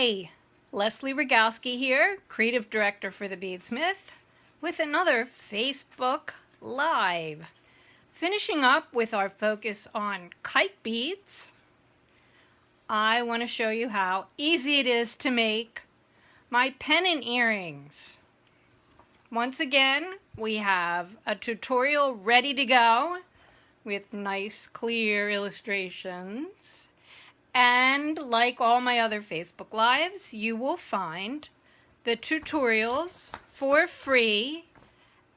Hi, Leslie Rogowski here, Creative Director for the BeadSmith, with another Facebook Live. Finishing up with our focus on kite beads, I want to show you how easy it is to make my pennant earrings. Once again, we have a tutorial ready to go with nice, clear illustrations. And like all my other Facebook Lives, you will find the tutorials for free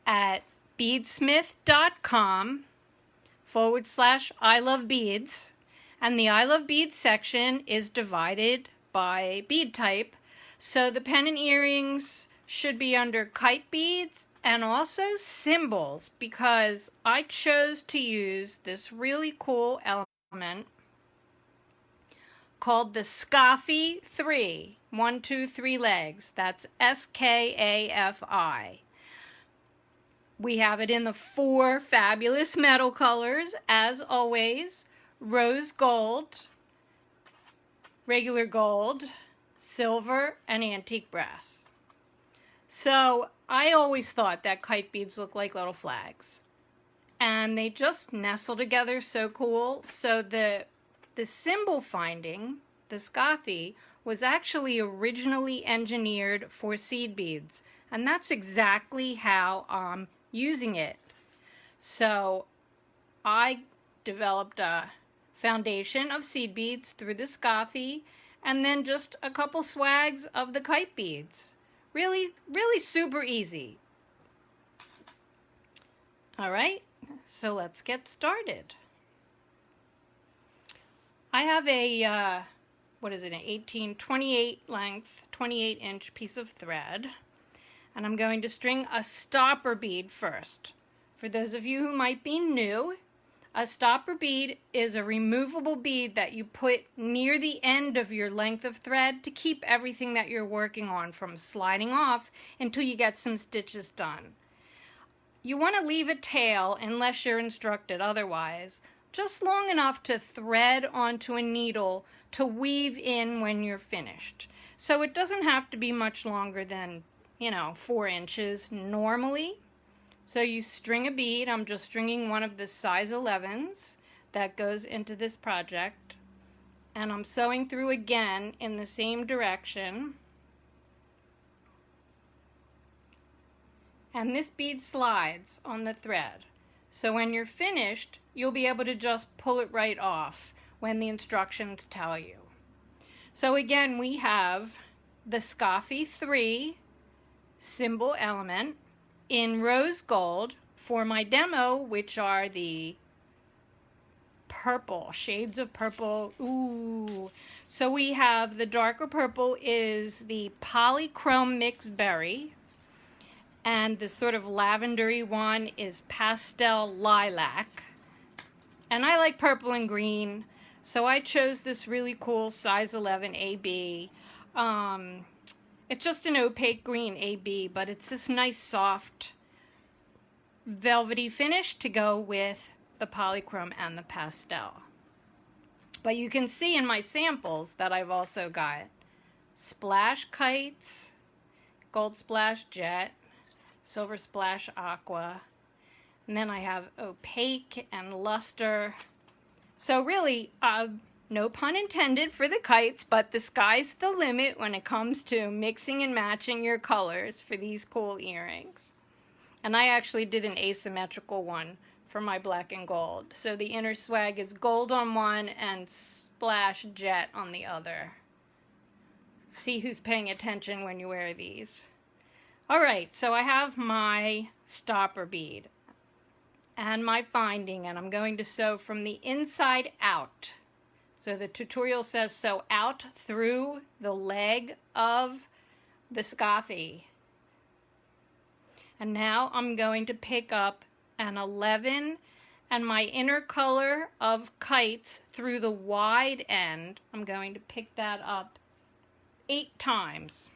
at beadsmith.com/I love beads. And the I love beads section is divided by bead type. So the pennant earrings should be under kite beads and also cymbals, because I chose to use this really cool element called the Skafi 3, 1, 2, 3 legs. That's SKAFI. We have it in the 4 fabulous metal colors, as always: rose gold, regular gold, silver, and antique brass. So I always thought that kite beads look like little flags, and they just nestle together so cool. So the cymbal finding, the Skafi, was actually originally engineered for seed beads, and that's exactly how I'm using it. So I developed a foundation of seed beads through the Skafi, and then just a couple swags of the kite beads. Really, really super easy. All right, so let's get started. I have a, an 28 length, 28 inch piece of thread, and I'm going to string a stopper bead first. For those of you who might be new, a stopper bead is a removable bead that you put near the end of your length of thread to keep everything that you're working on from sliding off until you get some stitches done. You want to leave a tail unless you're instructed otherwise, just long enough to thread onto a needle to weave in when you're finished. So it doesn't have to be much longer than, 4 inches normally. So you string a bead. I'm just stringing one of the size 11s that goes into this project, and I'm sewing through again in the same direction. And this bead slides on the thread. So when you're finished, you'll be able to just pull it right off when the instructions tell you. So again, we have the Skafi 3 cymbal element in rose gold for my demo, which are the purple, shades of purple. Ooh. So we have the darker purple is the polychrome mixed berry, and the sort of lavendery one is pastel lilac. And I like purple and green, so I chose this really cool size 11 AB. It's just an opaque green AB, but it's this nice soft velvety finish to go with the polychrome and the pastel. But you can see in my samples that I've also got splash kites, gold splash jet, silver splash aqua, and then I have opaque and luster. So really, no pun intended for the kites, but the sky's the limit when it comes to mixing and matching your colors for these cool earrings. And I actually did an asymmetrical one for my black and gold. So the inner swag is gold on one and splash jet on the other. See who's paying attention when you wear these. Alright, so I have my stopper bead and my finding, and I'm going to sew from the inside out. So the tutorial says sew out through the leg of the Skafi. And now I'm going to pick up an 11 and my inner color of kites through the wide end. I'm going to pick that up 8 times.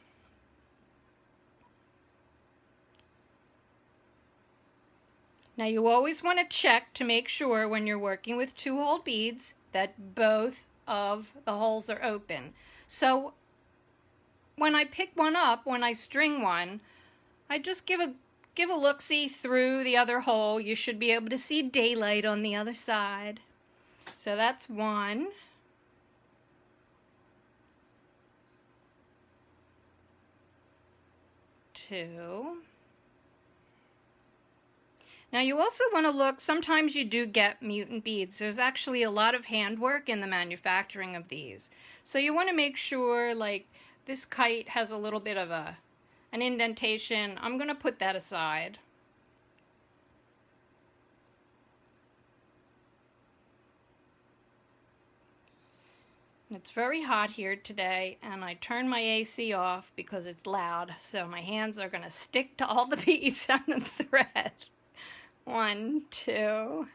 Now you always want to check to make sure when you're working with 2-hole beads that both of the holes are open. So when I pick one up, when I string one, I just give a look-see through the other hole. You should be able to see daylight on the other side. So that's 1. 2. Now you also want to look, sometimes you do get mutant beads. There's actually a lot of handwork in the manufacturing of these. So you want to make sure, like, this kite has a little bit of an indentation. I'm going to put that aside. It's very hot here today, and I turned my AC off because it's loud, so my hands are going to stick to all the beads on the thread. 1, 2.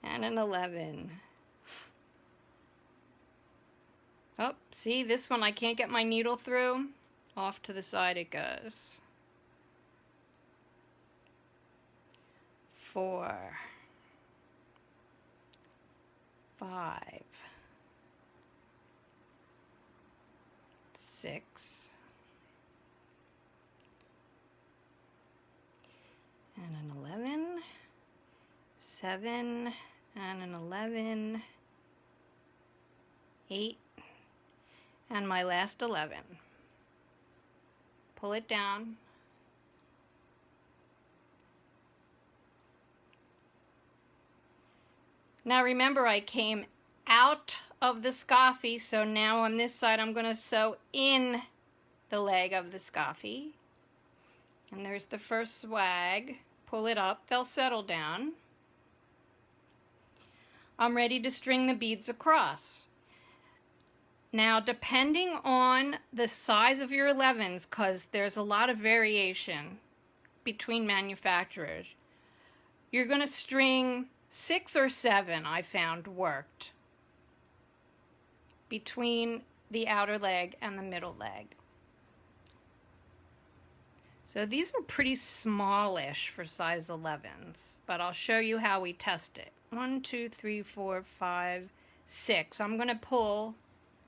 And an 11. Oh, see, this one I can't get my needle through. Off to the side it goes. 4. 5. 6. And an 11. 7. And an 11. 8. And my last 11. Pull it down. Now remember, I came out of the Skafi, so now on this side I'm going to sew in the leg of the Skafi. And there's the first swag. Pull it up, they'll settle down. I'm ready to string the beads across. Now, depending on the size of your 11s, because there's a lot of variation between manufacturers, you're going to string 6 or 7, I found worked, between the outer leg and the middle leg. So these are pretty smallish for size 11s, but I'll show you how we test it. 1, 2, 3, 4, 5, 6. I'm going to pull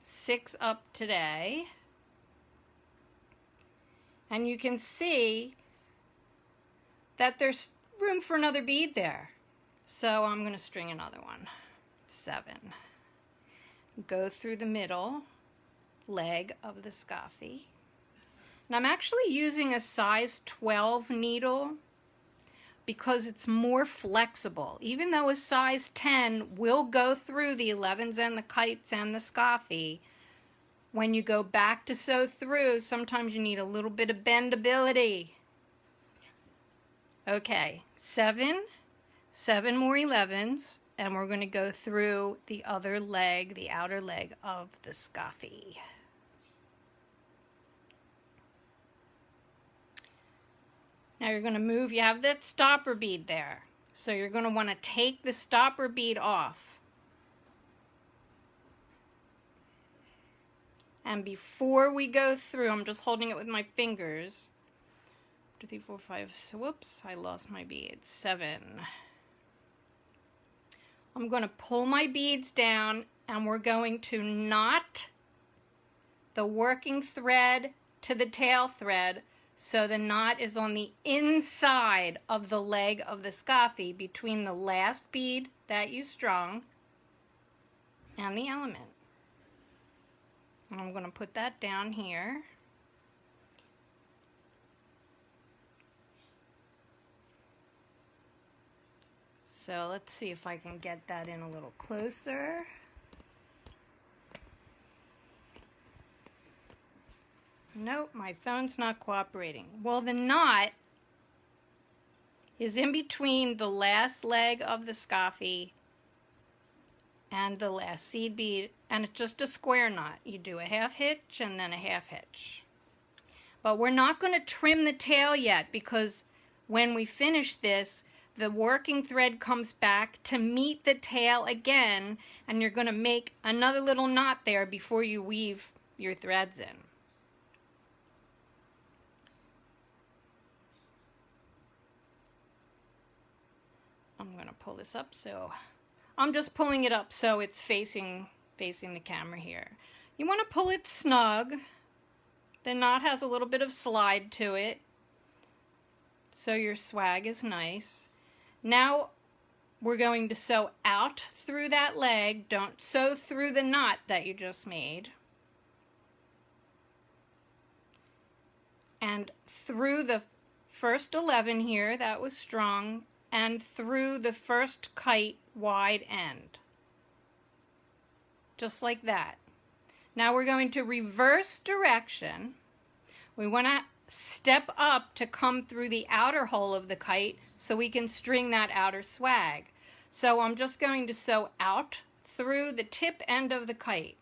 6 up today, and you can see that there's room for another bead there. So I'm going to string another one. 7. Go through the middle leg of the Skafi. And I'm actually using a size 12 needle because it's more flexible. Even though a size 10 will go through the 11s and the kites and the Skafi, when you go back to sew through, sometimes you need a little bit of bendability. Okay, 7 more 11s, and we're going to go through the other leg, the outer leg of the Skafi. Now you're going to move, you have that stopper bead there. So you're going to want to take the stopper bead off. And before we go through, I'm just holding it with my fingers. 2, 3, 4, 5, whoops, I lost my beads. 7. I'm going to pull my beads down, and we're going to knot the working thread to the tail thread, so the knot is on the inside of the leg of the Skafi between the last bead that you strung and the element. And I'm going to put that down here. So let's see if I can get that in a little closer. Nope, my phone's not cooperating. Well, the knot is in between the last leg of the Skafi and the last seed bead, and it's just a square knot. You do a half hitch and then a half hitch. But we're not going to trim the tail yet, because when we finish this, the working thread comes back to meet the tail again, and you're going to make another little knot there before you weave your threads in. I'm going to pull this up so I'm just pulling it up so it's facing the camera here. You want to pull it snug. The knot has a little bit of slide to it, so your swag is nice. Now we're going to sew out through that leg. Don't sew through the knot that you just made. And through the first 11 here, that was strong, and through the first kite wide end. Just like that. Now we're going to reverse direction. We want to step up to come through the outer hole of the kite so we can string that outer swag. So I'm just going to sew out through the tip end of the kite.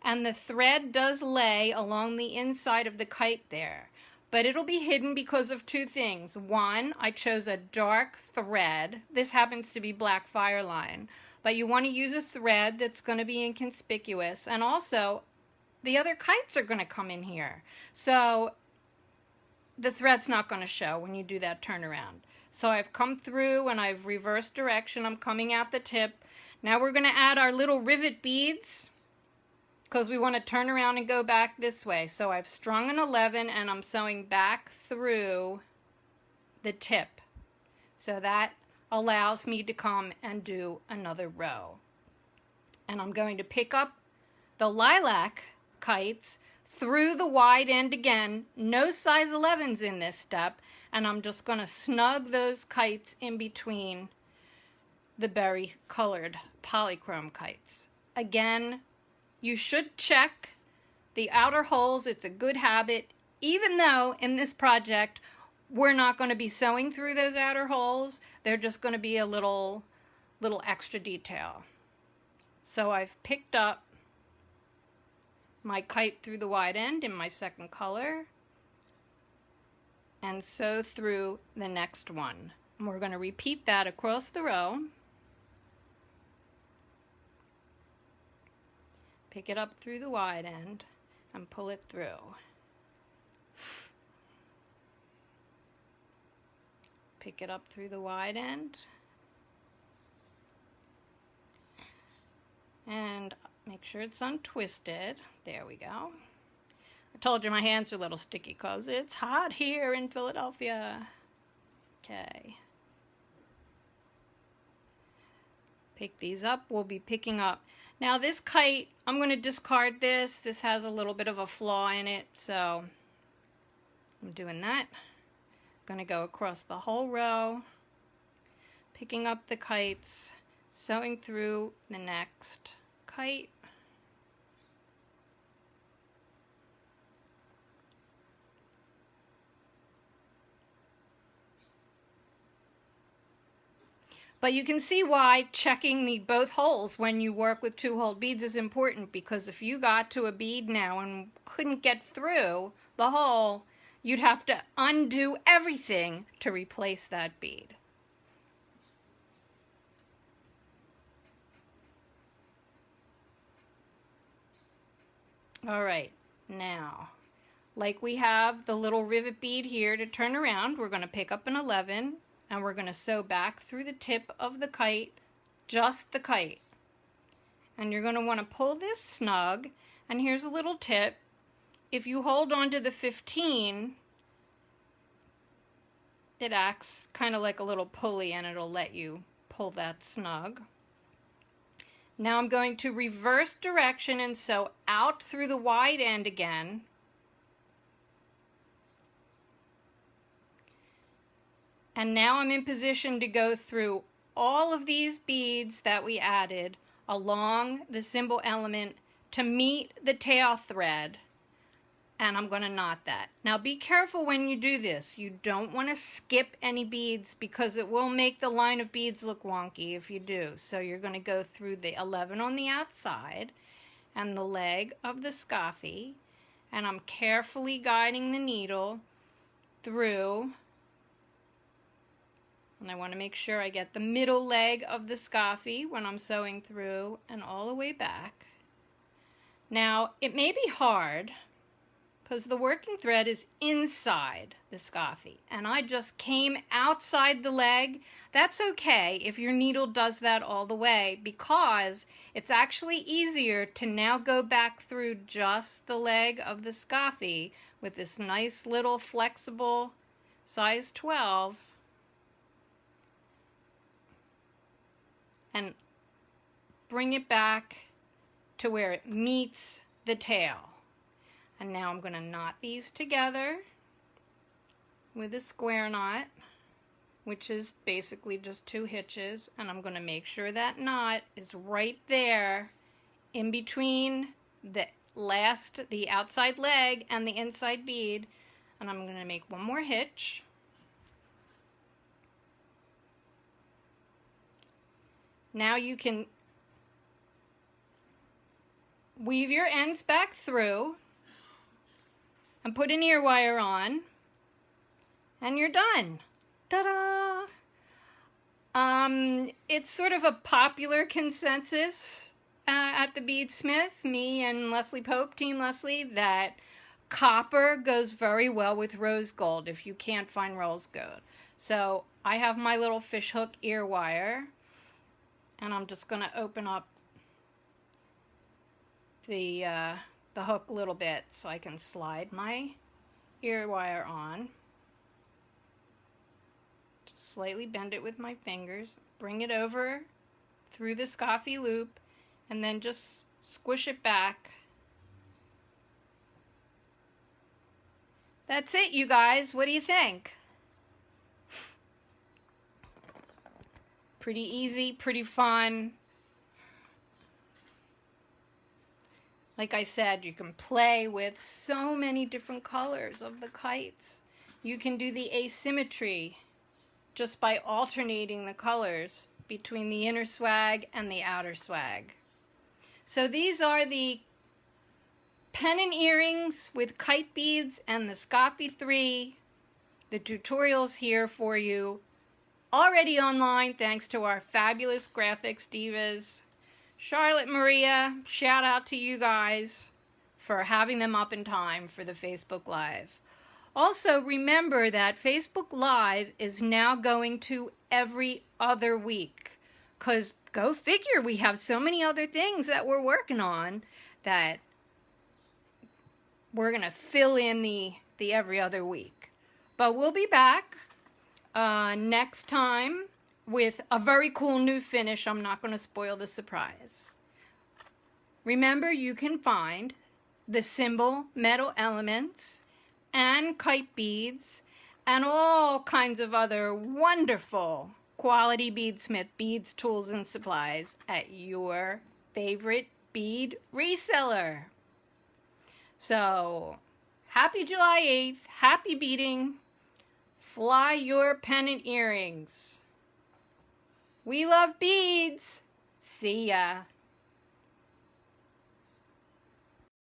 And the thread does lay along the inside of the kite there. But it'll be hidden because of two things. One, I chose a dark thread. This happens to be black fireline. But you want to use a thread that's going to be inconspicuous. And also, the other kites are going to come in here. So the thread's not going to show when you do that turnaround. So I've come through and I've reversed direction. I'm coming out the tip. Now we're going to add our little rivet beads because we want to turn around and go back this way. So I've strung an 11 and I'm sewing back through the tip. So that allows me to come and do another row. And I'm going to pick up the lilac kites through the wide end again. No size 11s in this step. And I'm just going to snug those kites in between the berry colored polychrome kites. Again, you should check the outer holes. It's a good habit, even though in this project we're not going to be sewing through those outer holes. They're just going to be a little extra detail. So I've picked up my kite through the wide end in my second color and sew through the next one. And we're going to repeat that across the row. Pick it up through the wide end and pull it through. Pick it up through the wide end and make sure it's untwisted. There we go. I told you my hands are a little sticky because it's hot here in Philadelphia. Okay. Pick these up. We'll be picking up. Now this kite, I'm going to discard this. This has a little bit of a flaw in it, so I'm doing that. I'm going to go across the whole row, picking up the kites, sewing through the next kite. But you can see why checking both holes when you work with 2-hole beads is important, because if you got to a bead now and couldn't get through the hole, you'd have to undo everything to replace that bead. All right, now, like we have the little rivet bead here to turn around, we're going to pick up an 11 and we're going to sew back through the tip of the kite, just the kite. And you're going to want to pull this snug, and here's a little tip. If you hold on to the 15, it acts kind of like a little pulley and it'll let you pull that snug. Now I'm going to reverse direction and sew out through the wide end again. And now I'm in position to go through all of these beads that we added along the cymbal element to meet the tail thread. And I'm going to knot that. Now be careful when you do this. You don't want to skip any beads because it will make the line of beads look wonky if you do. So you're going to go through the 11 on the outside and the leg of the Skafi. And I'm carefully guiding the needle through. And I want to make sure I get the middle leg of the Skafi when I'm sewing through and all the way back. Now, it may be hard, because the working thread is inside the Skafi, and I just came outside the leg. That's okay if your needle does that all the way, because it's actually easier to now go back through just the leg of the Skafi with this nice little flexible size 12 and bring it back to where it meets the tail. And now I'm going to knot these together with a square knot, which is basically just 2 hitches, and I'm going to make sure that knot is right there in between the outside leg and the inside bead, and I'm going to make 1 more hitch. Now you can weave your ends back through and put an ear wire on, and you're done. Ta-da! It's sort of a popular consensus at the BeadSmith, me and Leslie Pope, Team Leslie, that copper goes very well with rose gold if you can't find rose gold. So I have my little fishhook ear wire, and I'm just going to open up the hook a little bit so I can slide my ear wire on. Just slightly bend it with my fingers, bring it over through the Skafi loop, and then just squish it back. That's it, you guys. What do you think? Pretty easy, pretty fun. Like I said, you can play with so many different colors of the kites. You can do the asymmetry just by alternating the colors between the inner swag and the outer swag. So these are the Pennant earrings with kite beads and the Skafi 3. The tutorial's here for you, already online thanks to our fabulous graphics divas. Charlotte, Maria, shout out to you guys for having them up in time for the Facebook Live. Also, remember that Facebook Live is now going to every other week, because go figure, we have so many other things that we're working on that we're going to fill in the every other week. But we'll be back next time with a very cool new finish. I'm not going to spoil the surprise. Remember, you can find the Cymbal metal elements and kite beads and all kinds of other wonderful quality BeadSmith beads, tools, and supplies at your favorite bead reseller. So, happy July 8th, happy beading, fly your pennant earrings. We love beads. See ya.